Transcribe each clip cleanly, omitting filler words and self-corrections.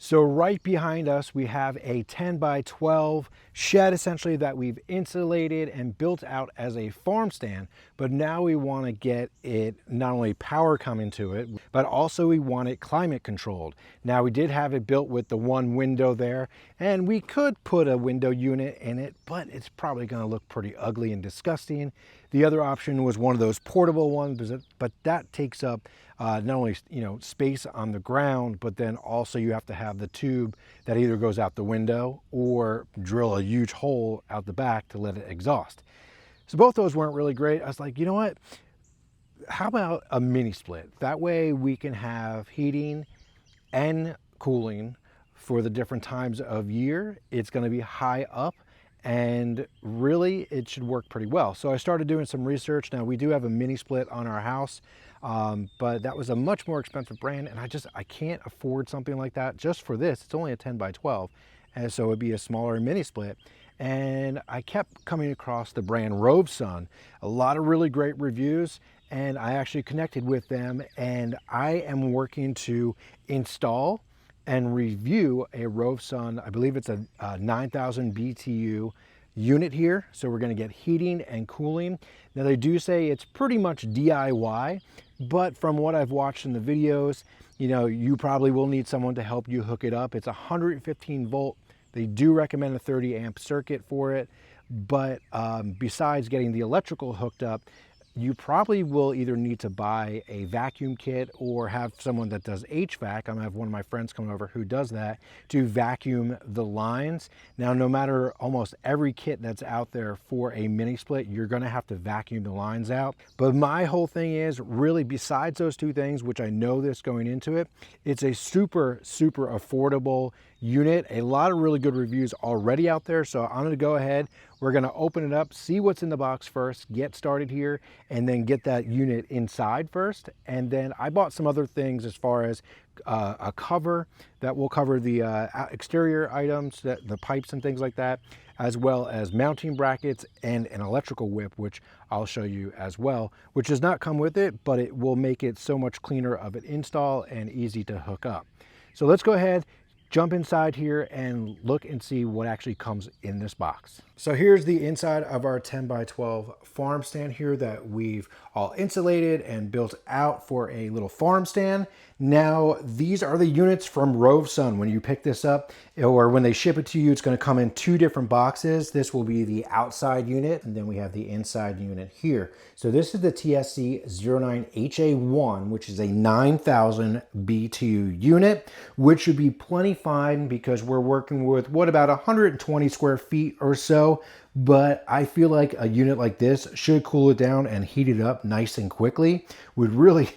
So right behind us, we have a 10 by 12 shed essentially that we've insulated and built out as a farm stand. But now we want to get it not only power coming to it, but also we want it climate controlled. Now we did have it built with the one window there, and we could put a window unit in it, but it's probably going to look pretty ugly and disgusting. The other option was one of those portable ones, but that takes up not only space on the ground, but then also you have to have the tube that either goes out the window or drill a huge hole out the back to let it exhaust. So both those weren't really great. I was like, you know what? How about a mini split? That way we can have heating and cooling for the different times of year. It's going to be high up, and really it should work pretty well. So I started doing some research. Now we do have a mini split on our house, but that was a much more expensive brand, and I can't afford something like that just for this. It's only a 10 by 12, and so it'd be a smaller mini split. And I kept coming across the brand Rovsun, a lot of really great reviews, and I actually connected with them, and I am working to install and review a Rovsun. I believe it's a 9,000 BTU unit here. So we're going to get heating and cooling. Now they do say it's pretty much DIY, but from what I've watched in the videos, you probably will need someone to help you hook it up. It's 115 volt. They do recommend a 30 amp circuit for it, but besides getting the electrical hooked up, you probably will either need to buy a vacuum kit or have someone that does HVAC. I'm gonna have one of my friends come over who does that to vacuum the lines. Now, no matter almost every kit that's out there for a mini split, you're gonna have to vacuum the lines out. But my whole thing is really, besides those two things, which I know this going into it, it's a super, super affordable unit. A lot of really good reviews already out there. So I'm gonna go ahead, we're gonna open it up, see what's in the box first, get started here, and then get that unit inside first. And then I bought some other things as far as a cover that will cover the exterior items, the pipes and things like that, as well as mounting brackets and an electrical whip, which I'll show you as well, which does not come with it, but it will make it so much cleaner of an install and easy to hook up. So let's go ahead, jump inside here and look and see what actually comes in this box. So here's the inside of our 10 by 12 farm stand here that we've all insulated and built out for a little farm stand. Now, these are the units from Rovsun. When you pick this up or when they ship it to you, it's going to come in two different boxes. This will be the outside unit, and then we have the inside unit here. So this is the TSC09HA1, which is a 9,000 BTU unit, which should be plenty fine because we're working with about 120 square feet or so. But I feel like a unit like this should cool it down and heat it up nice and quickly with really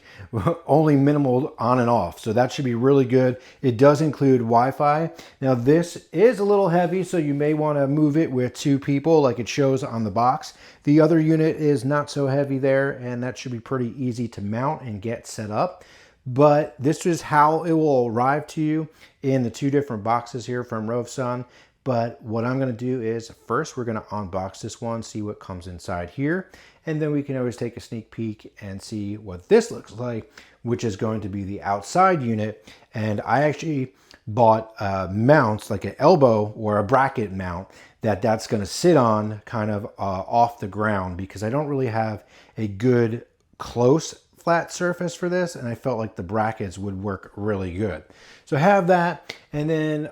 only minimal on and off. So that should be really good. It does include Wi-Fi. Now this is a little heavy, so you may want to move it with two people like it shows on the box. The other unit is not so heavy there, and that should be pretty easy to mount and get set up. But this is how it will arrive to you in the two different boxes here from Rovsun. But what I'm going to do is first we're going to unbox this one, see what comes inside here, and then we can always take a sneak peek and see what this looks like, which is going to be the outside unit. And I actually bought mounts, like an elbow or a bracket mount that's going to sit on kind of off the ground, because I don't really have a good close flat surface for this, and I felt like the brackets would work really good. So I have that, and then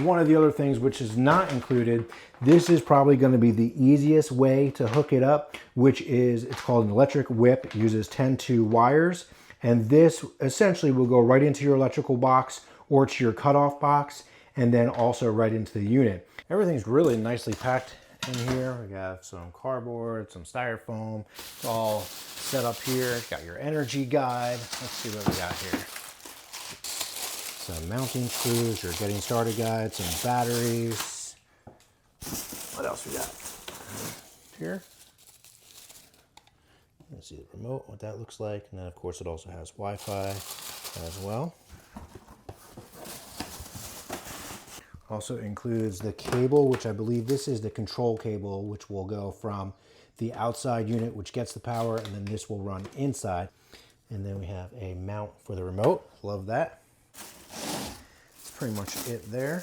one of the other things which is not included, this is probably going to be the easiest way to hook it up, which is, it's called an electric whip. It uses 10-2 wires, and this essentially will go right into your electrical box or to your cutoff box, and then also right into the unit. Everything's really nicely packed in here. We got some cardboard, some styrofoam. It's all set up here. Got your energy guide. Let's see what we got here. Some mounting screws, your getting started guide, some batteries. What else we got here? Let's see the remote, what that looks like. And then of course it also has Wi-Fi as well. Also includes the cable, which I believe this is the control cable, which will go from the outside unit, which gets the power, and then this will run inside. And then we have a mount for the remote. Love that. It's pretty much it there.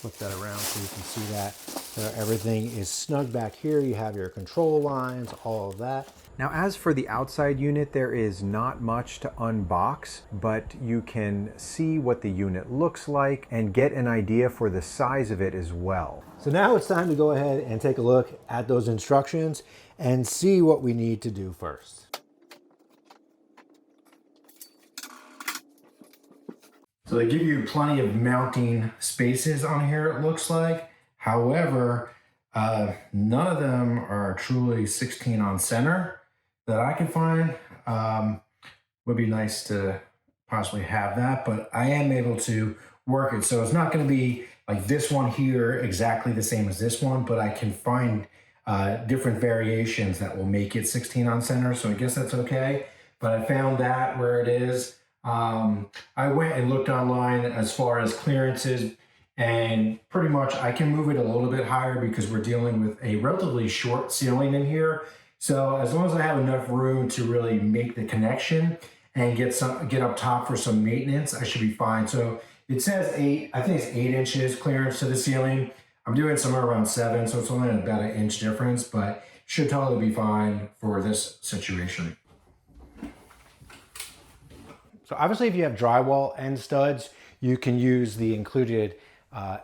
Flip that around so you can see that. So everything is snug back here. You have your control lines, all of that. Now, as for the outside unit, there is not much to unbox, but you can see what the unit looks like and get an idea for the size of it as well. So now it's time to go ahead and take a look at those instructions and see what we need to do first. So they give you plenty of mounting spaces on here, it looks like. However, none of them are truly 16 on center that I can find. Would be nice to possibly have that, but I am able to work it. So it's not going to be like this one here exactly the same as this one, but I can find different variations that will make it 16 on center. So I guess that's okay. But I found that where it is. I went and looked online as far as clearances, and pretty much I can move it a little bit higher because we're dealing with a relatively short ceiling in here. So as long as I have enough room to really make the connection and get up top for some maintenance, I should be fine. So it says 8, I think it's 8 inches clearance to the ceiling. I'm doing somewhere around 7, so it's only about an inch difference, but should totally be fine for this situation. So obviously if you have drywall and studs, you can use the included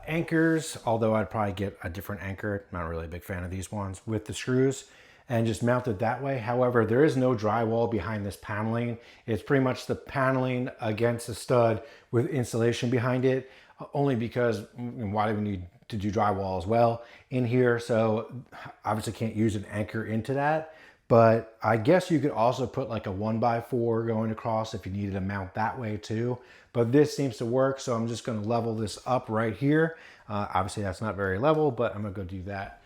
anchors, although I'd probably get a different anchor. Not really a big fan of these ones with the screws, and just mount it that way. However, there is no drywall behind this paneling. It's pretty much the paneling against the stud with insulation behind it, only because why do we need to do drywall as well in here? So obviously can't use an anchor into that. But I guess you could also put like a 1x4 going across if you needed to mount that way too. But this seems to work, so I'm just going to level this up right here. Obviously that's not very level, but I'm going to go do that.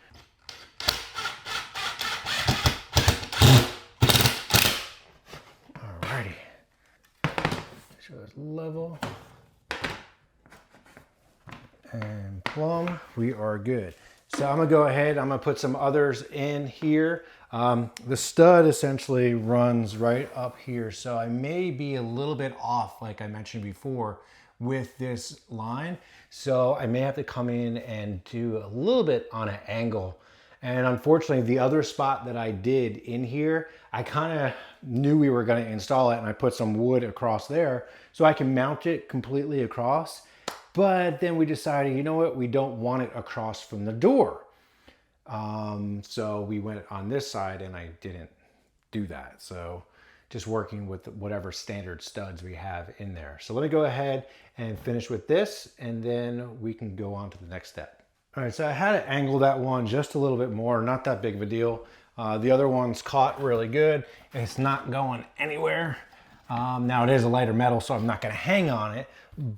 Alrighty. Make sure it's level. And plumb, we are good. So I'm gonna go ahead, I'm gonna put some others in here. The stud essentially runs right up here. So I may be a little bit off, like I mentioned before, with this line. So I may have to come in and do a little bit on an angle. And unfortunately, the other spot that I did in here, I kind of knew we were gonna install it, and I put some wood across there so I can mount it completely across. But then we decided, you know what, we don't want it across from the door. So we went on this side and I didn't do that. So just working with whatever standard studs we have in there. So let me go ahead and finish with this, and then we can go on to the next step. All right, so I had to angle that one just a little bit more, not that big of a deal. The other one's caught really good. It's not going anywhere. Now it is a lighter metal, so I'm not gonna hang on it,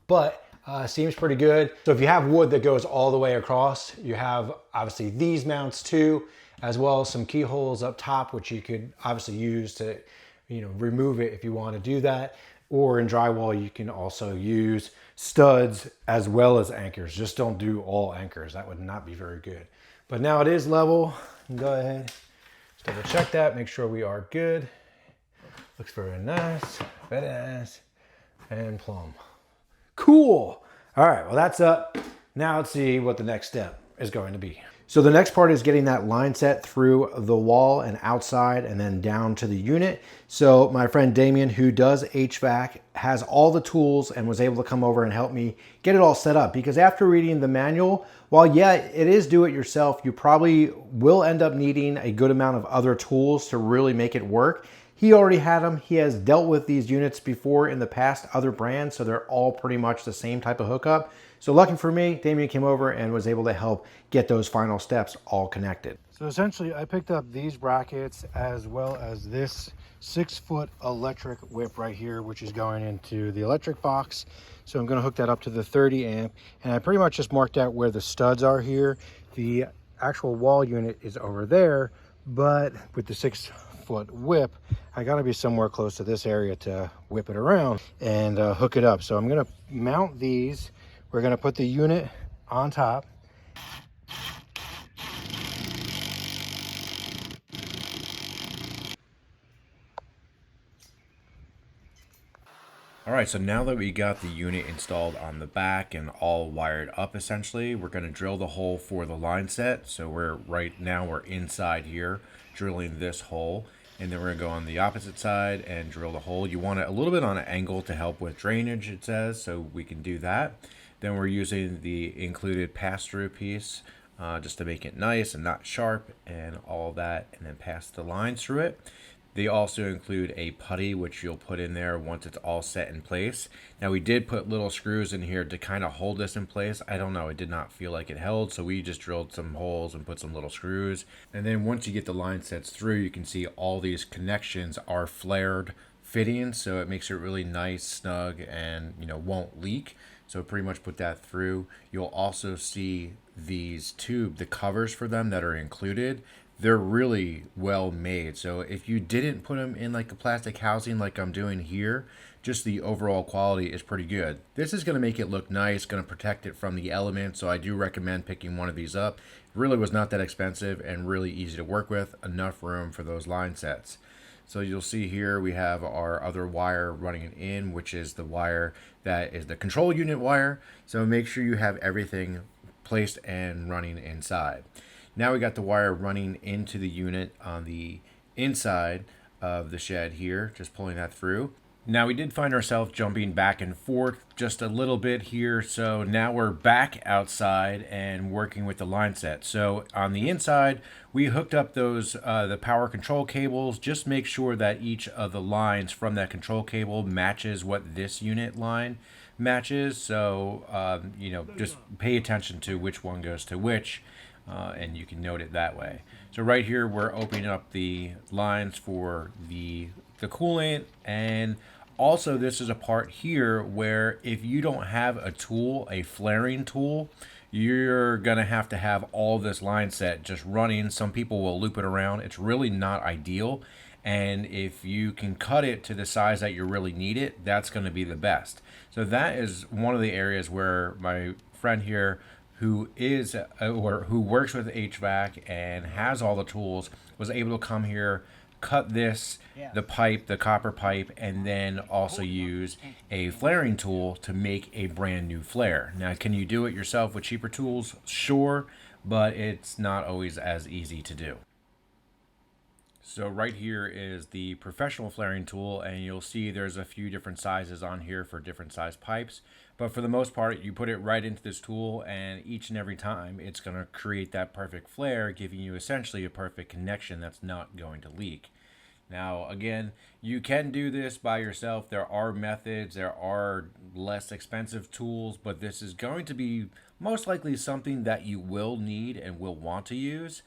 but seems pretty good. So if you have wood that goes all the way across, you have obviously these mounts too, as well as some keyholes up top, which you could obviously use to, remove it if you want to do that. Or in drywall, you can also use studs as well as anchors. Just don't do all anchors. That would not be very good. But now it is level. Go ahead, just double check that, make sure we are good. Looks very nice, badass, and plumb. Cool. All right, well that's up. Now let's see what the next step is going to be. So the next part is getting that line set through the wall and outside and then down to the unit. So my friend Damien, who does HVAC, has all the tools and was able to come over and help me get it all set up, because after reading the manual, while yeah, it is do it yourself, you probably will end up needing a good amount of other tools to really make it work. He already had them. He has dealt with these units before in the past, other brands, so they're all pretty much the same type of hookup. So lucky for me, Damien came over and was able to help get those final steps all connected. So essentially I picked up these brackets as well as this 6-foot electric whip right here, which is going into the electric box. So I'm gonna hook that up to the 30 amp, and I pretty much just marked out where the studs are here. The actual wall unit is over there, but with the 6-foot whip, I gotta be somewhere close to this area to whip it around and hook it up. So I'm gonna mount these. We're gonna put the unit on top. All right, so now that we got the unit installed on the back and all wired up essentially, we're going to drill the hole for the line set. So we're inside here drilling this hole, and then we're going to go on the opposite side and drill the hole. You want it a little bit on an angle to help with drainage, it says, so we can do that. Then we're using the included pass-through piece just to make it nice and not sharp and all that, and then pass the lines through it. They also include a putty, which you'll put in there once it's all set in place. Now, we did put little screws in here to kind of hold this in place. I don't know, it did not feel like it held, so we just drilled some holes and put some little screws. And then once you get the line sets through, you can see all these connections are flared fittings, so it makes it really nice, snug, and won't leak. So pretty much put that through. You'll also see these the covers for them that are included. They're really well made. So if you didn't put them in like a plastic housing like I'm doing here, just the overall quality is pretty good. This is going to make it look nice, going to protect it from the elements. So I do recommend picking one of these up. It really was not that expensive and really easy to work with. Enough room for those line sets. So you'll see here we have our other wire running in, which is the wire that is the control unit wire. So make sure you have everything placed and running inside. Now we got the wire running into the unit on the inside of the shed here, just pulling that through. Now we did find ourselves jumping back and forth just a little bit here, so now we're back outside and working with the line set. So on the inside, we hooked up those the power control cables. Just make sure that each of the lines from that control cable matches what this unit line matches. So just pay attention to which one goes to which. And you can note it that way. So right here, we're opening up the lines for the coolant, and also this is a part here where if you don't have a tool, a flaring tool, you're gonna have to have all this line set just running. Some people will loop it around. It's really not ideal. And if you can cut it to the size that you really need it, that's going to be the best. So that is one of the areas where my friend here who works with HVAC and has all the tools was able to come here, cut this, the pipe, the copper pipe, and then also use a flaring tool to make a brand new flare. Now, can you do it yourself with cheaper tools? Sure, but it's not always as easy to do. So right here is the professional flaring tool, and you'll see there's a few different sizes on here for different size pipes. But for the most part, you put it right into this tool, and each and every time it's going to create that perfect flare, giving you essentially a perfect connection that's not going to leak. Now, again, you can do this by yourself. There are methods, there are less expensive tools, but this is going to be most likely something that you will need and will want to use.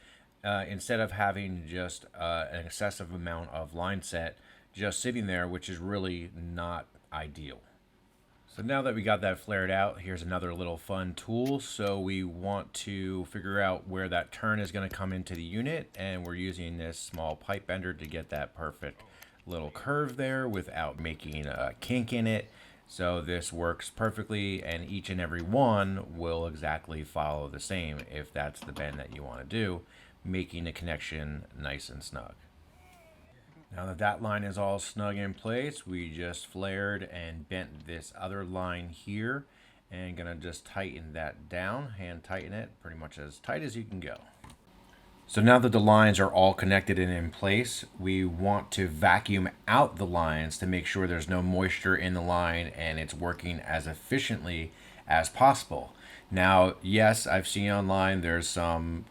Instead of having just an excessive amount of line set just sitting there, which is really not ideal. So now that we got that flared out, here's another little fun tool. So we want to figure out where that turn is going to come into the unit, and we're using this small pipe bender to get that perfect little curve there without making a kink in it. So this works perfectly, and each and every one will exactly follow the same if that's the bend that you want to do, making the connection nice and snug. Now that line is all snug in place, we just flared and bent this other line here, and gonna just tighten that down, hand tighten it pretty much as tight as you can go. So now that the lines are all connected and in place, we want to vacuum out the lines to make sure there's no moisture in the line and it's working as efficiently as possible. Now, yes, I've seen online there's some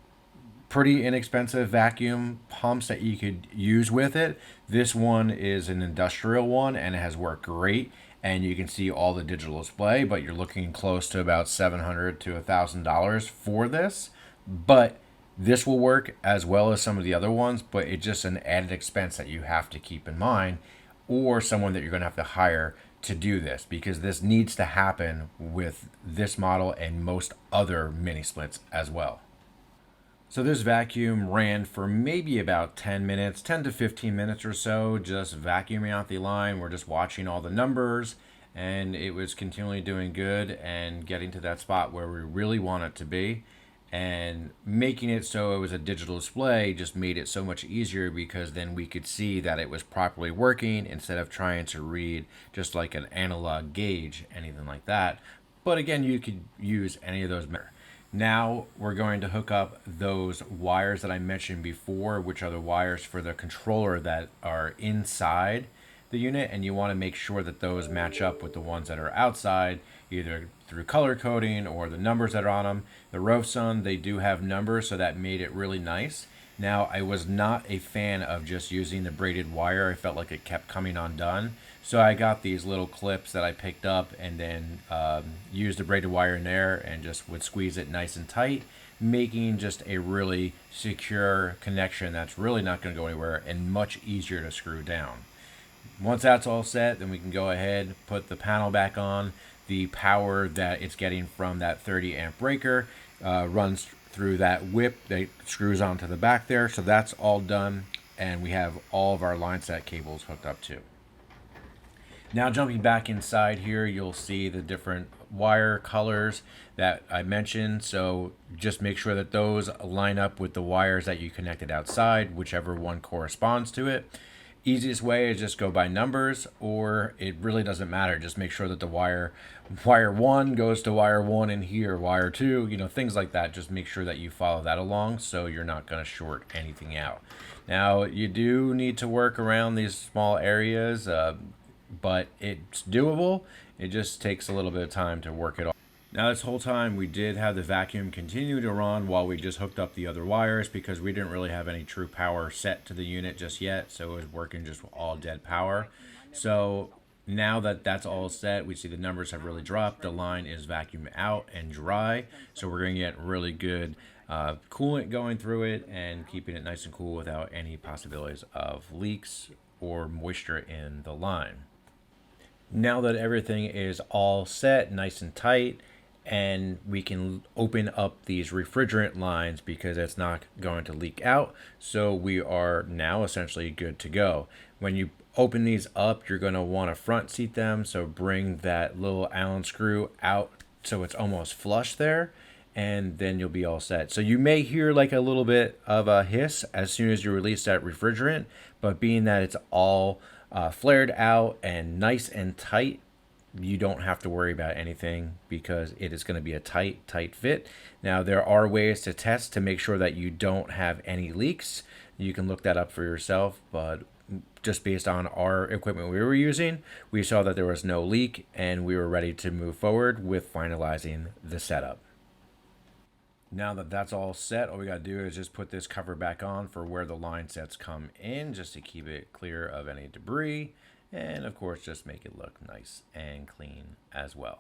pretty inexpensive vacuum pumps that you could use with it. This one is an industrial one and it has worked great, and you can see all the digital display, but you're looking close to about $700 to $1,000 for this. But this will work as well as some of the other ones, but it's just an added expense that you have to keep in mind, or someone that you're going to have to hire to do this, because this needs to happen with this model and most other mini splits as well. So this vacuum ran for maybe about 10 minutes, 10 to 15 minutes or so, just vacuuming out the line. We're just watching all the numbers, and it was continually doing good and getting to that spot where we really want it to be. And making it so it was a digital display just made it so much easier, because then we could see that it was properly working instead of trying to read just like an analog gauge, anything like that. But again, you could use any of those. Now we're going to hook up those wires that I mentioned before, which are the wires for the controller that are inside the unit, and you want to make sure that those match up with the ones that are outside, either through color coding or the numbers that are on them. The Rovsun, they do have numbers, so that made it really nice. Now, I was not a fan of just using the braided wire. I felt like it kept coming undone. So I got these little clips that I picked up, and then used the braided wire in there and just would squeeze it nice and tight, making just a really secure connection that's really not going to go anywhere and much easier to screw down. Once that's all set, then we can go ahead, put the panel back on. The power that it's getting from that 30 amp breaker runs through that whip that screws onto the back there. So that's all done, and we have all of our line set cables hooked up too. Now jumping back inside here, you'll see the different wire colors that I mentioned. So just make sure that those line up with the wires that you connected outside, whichever one corresponds to it. Easiest way is just go by numbers, or it really doesn't matter. Just make sure that the wire one goes to wire one in here, wire two, things like that. Just make sure that you follow that along so you're not going to short anything out. Now, you do need to work around these small areas, but it's doable. It just takes a little bit of time to work it all. Now, this whole time we did have the vacuum continue to run while we just hooked up the other wires, because we didn't really have any true power set to the unit just yet, so it was working just all dead power. So now that that's all set, we see the numbers have really dropped. The line is vacuum out and dry, so we're going to get really good coolant going through it and keeping it nice and cool without any possibilities of leaks or moisture in the line. Now that everything is all set, nice and tight, and we can open up these refrigerant lines because it's not going to leak out. So we are now essentially good to go. When you open these up, you're going to want to front seat them. So bring that little Allen screw out so it's almost flush there, and then you'll be all set. So you may hear like a little bit of a hiss as soon as you release that refrigerant, but being that it's all flared out and nice and tight, you don't have to worry about anything because it is going to be a tight fit. Now, there are ways to test to make sure that you don't have any leaks. You can look that up for yourself, but just based on our equipment we were using, we saw that there was no leak, and we were ready to move forward with finalizing the setup. Now that that's all set, all we got to do is just put this cover back on for where the line sets come in, just to keep it clear of any debris. And of course, just make it look nice and clean as well.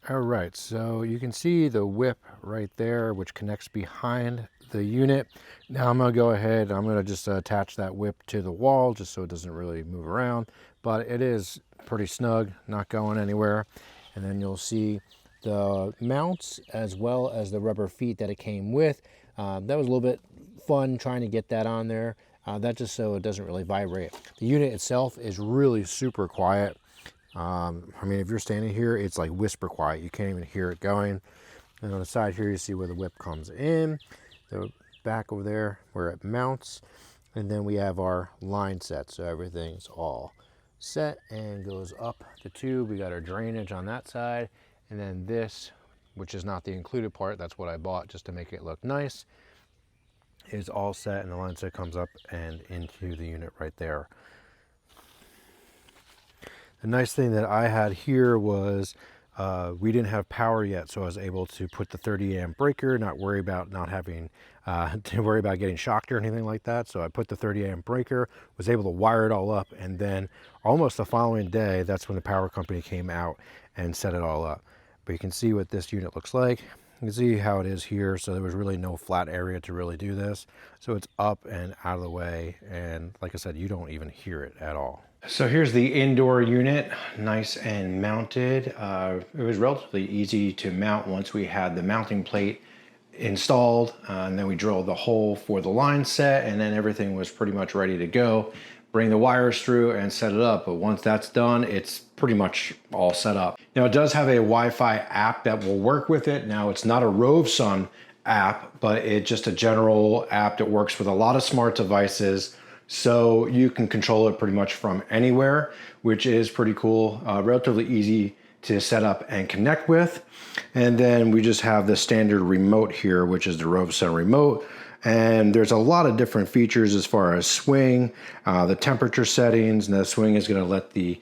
All right, so you can see the whip right there, which connects behind the unit. Now I'm gonna go ahead, I'm gonna just attach that whip to the wall just so it doesn't really move around, but it is pretty snug, not going anywhere. And then you'll see the mounts as well as the rubber feet that it came with. That was a little bit fun trying to get that on there. That just so it doesn't really vibrate. The unit itself is really super quiet. I mean, if you're standing here, it's like whisper quiet. You can't even hear it going. And on the side here, you see where the whip comes in. The back over there where it mounts. And then we have our line set. So everything's all set and goes up the tube. We got our drainage on that side. And then this, which is not the included part, that's what I bought just to make it look nice, is all set, and the line set comes up and into the unit right there. The nice thing that I had here was we didn't have power yet, so I was able to put the 30 amp breaker, not worry about not having to worry about getting shocked or anything like that. So I put the 30 amp breaker, was able to wire it all up, and then almost the following day, that's when the power company came out and set it all up. But you can see what this unit looks like. You can see how it is here, so there was really no flat area to really do this. So it's up and out of the way, and like I said, you don't even hear it at all. So here's the indoor unit, nice and mounted. It was relatively easy to mount once we had the mounting plate installed, and then we drilled the hole for the line set, and then everything was pretty much ready to go. bring the wires through and set it up. But once that's done, it's pretty much all set up. Now it does have a Wi-Fi app that will work with it. Now it's not a Rovsun app, but it's just a general app that works with a lot of smart devices. So you can control it pretty much from anywhere, which is pretty cool, relatively easy to set up and connect with. And then we just have the standard remote here, which is the Rovsun remote. And there's a lot of different features as far as swing, the temperature settings, and the swing is going to let the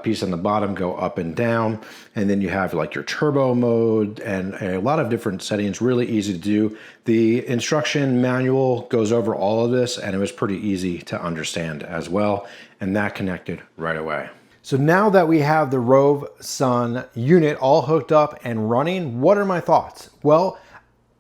piece on the bottom go up and down. And then you have like your turbo mode and a lot of different settings, really easy to do. The instruction manual goes over all of this, and it was pretty easy to understand as well. And that connected right away. So now that we have the Rovsun unit all hooked up and running, what are my thoughts? Well,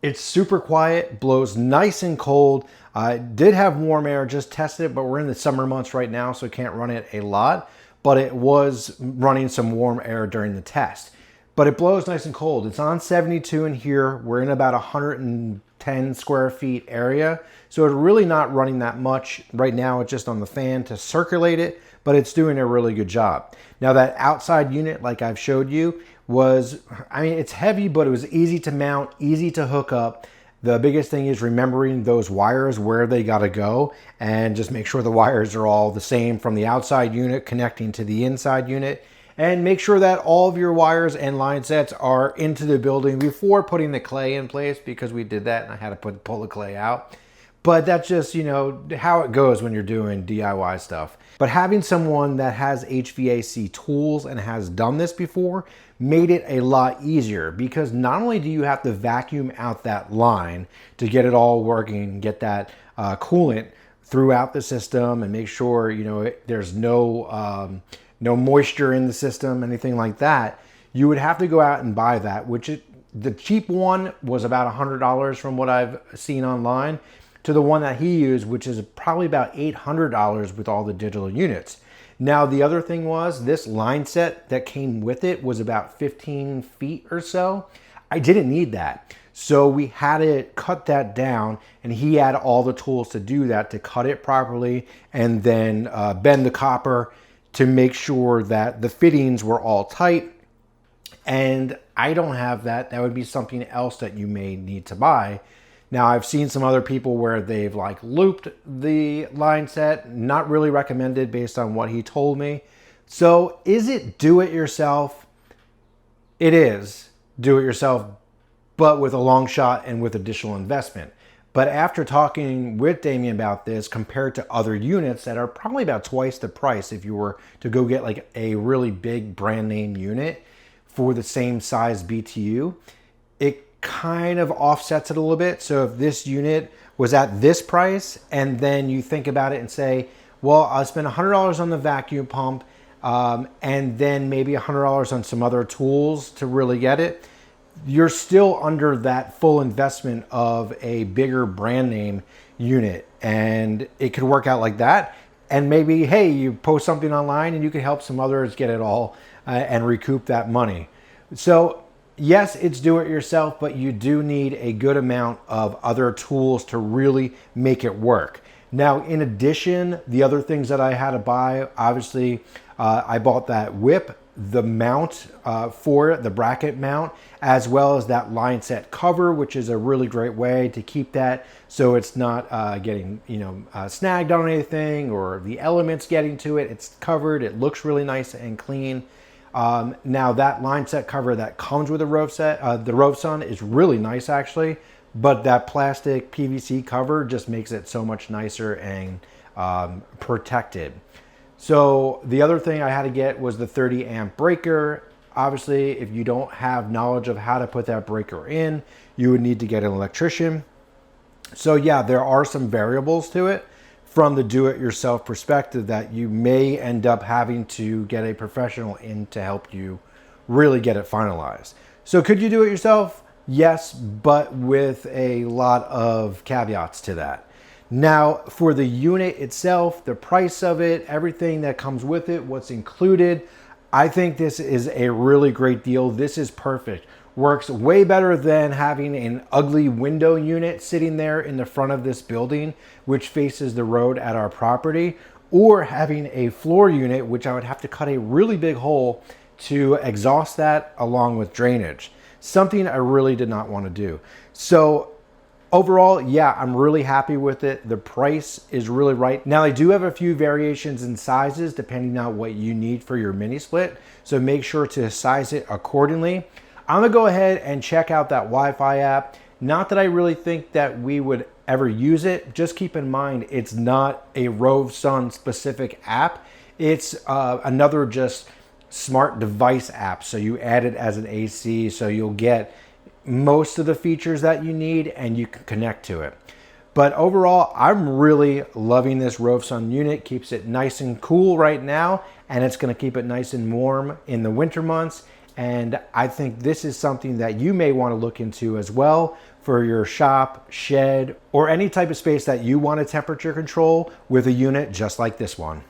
it's super quiet, blows nice and cold. I did have warm air, just tested it, but we're in the summer months right now, so can't run it a lot. But it was running some warm air during the test. But it blows nice and cold. It's on 72 in here. We're in about 110 square feet area. So it's really not running that much. Right now, it's just on the fan to circulate it, but it's doing a really good job. Now that outside unit, like I've showed you, was, I mean, it's heavy, but it was easy to mount, easy to hook up. The biggest thing is remembering those wires, where they gotta go, and just make sure the wires are all the same from the outside unit connecting to the inside unit. And make sure that all of your wires and line sets are into the building before putting the clay in place, because we did that and I had to pull the clay out. But that's just, you know, how it goes when you're doing DIY stuff. But having someone that has HVAC tools and has done this before made it a lot easier, because not only do you have to vacuum out that line to get it all working, get that coolant throughout the system and make sure, you know, there's no moisture in the system, anything like that, you would have to go out and buy that, which the cheap one was about $100 from what I've seen online, to the one that he used, which is probably about $800 with all the digital units. Now, the other thing was this line set that came with it was about 15 feet or so. I didn't need that. So we had to cut that down, and he had all the tools to do that, to cut it properly and then bend the copper to make sure that the fittings were all tight. And I don't have that. That would be something else that you may need to buy. Now, I've seen some other people where they've like looped the line set, not really recommended based on what he told me. So is it do it yourself? It is do it yourself, but with a long shot and with additional investment. But after talking with Damien about this, compared to other units that are probably about twice the price if you were to go get like a really big brand name unit for the same size BTU, it kind of offsets it a little bit. So if this unit was at this price, and then you think about it and say, well, I'll spend $100 on the vacuum pump, and then maybe $100 on some other tools to really get it, you're still under that full investment of a bigger brand name unit. And it could work out like that. And maybe, hey, you post something online and you can help some others get it all and recoup that money. So yes, it's do it yourself, but you do need a good amount of other tools to really make it work. Now, in addition, the other things that I had to buy, obviously, I bought that whip, the mount for it, the bracket mount, as well as that line set cover, which is a really great way to keep that so it's not getting, snagged on anything or the elements getting to it. It's covered. It looks really nice and clean. Now that line set cover that comes with the Rovsun is really nice actually, but that plastic PVC cover just makes it so much nicer and protected. So the other thing I had to get was the 30 amp breaker. Obviously, if you don't have knowledge of how to put that breaker in, you would need to get an electrician. So yeah, there are some variables to it from the do-it-yourself perspective that you may end up having to get a professional in to help you really get it finalized. So could you do it yourself? Yes, but with a lot of caveats to that. Now, for the unit itself, the price of it, everything that comes with it, what's included, I think this is a really great deal. This is perfect. Works way better than having an ugly window unit sitting there in the front of this building, which faces the road at our property, or having a floor unit, which I would have to cut a really big hole to exhaust that along with drainage. Something I really did not want to do. So overall, yeah, I'm really happy with it. The price is really right. Now, I do have a few variations in sizes depending on what you need for your mini split. So make sure to size it accordingly. I'm gonna go ahead and check out that Wi-Fi app. Not that I really think that we would ever use it. Just keep in mind, it's not a Rovsun specific app. It's another just smart device app. So you add it as an AC, so you'll get most of the features that you need and you can connect to it. But overall, I'm really loving this Rovsun unit. Keeps it nice and cool right now, and it's gonna keep it nice and warm in the winter months. And I think this is something that you may want to look into as well for your shop, shed, or any type of space that you want to temperature control with a unit just like this one.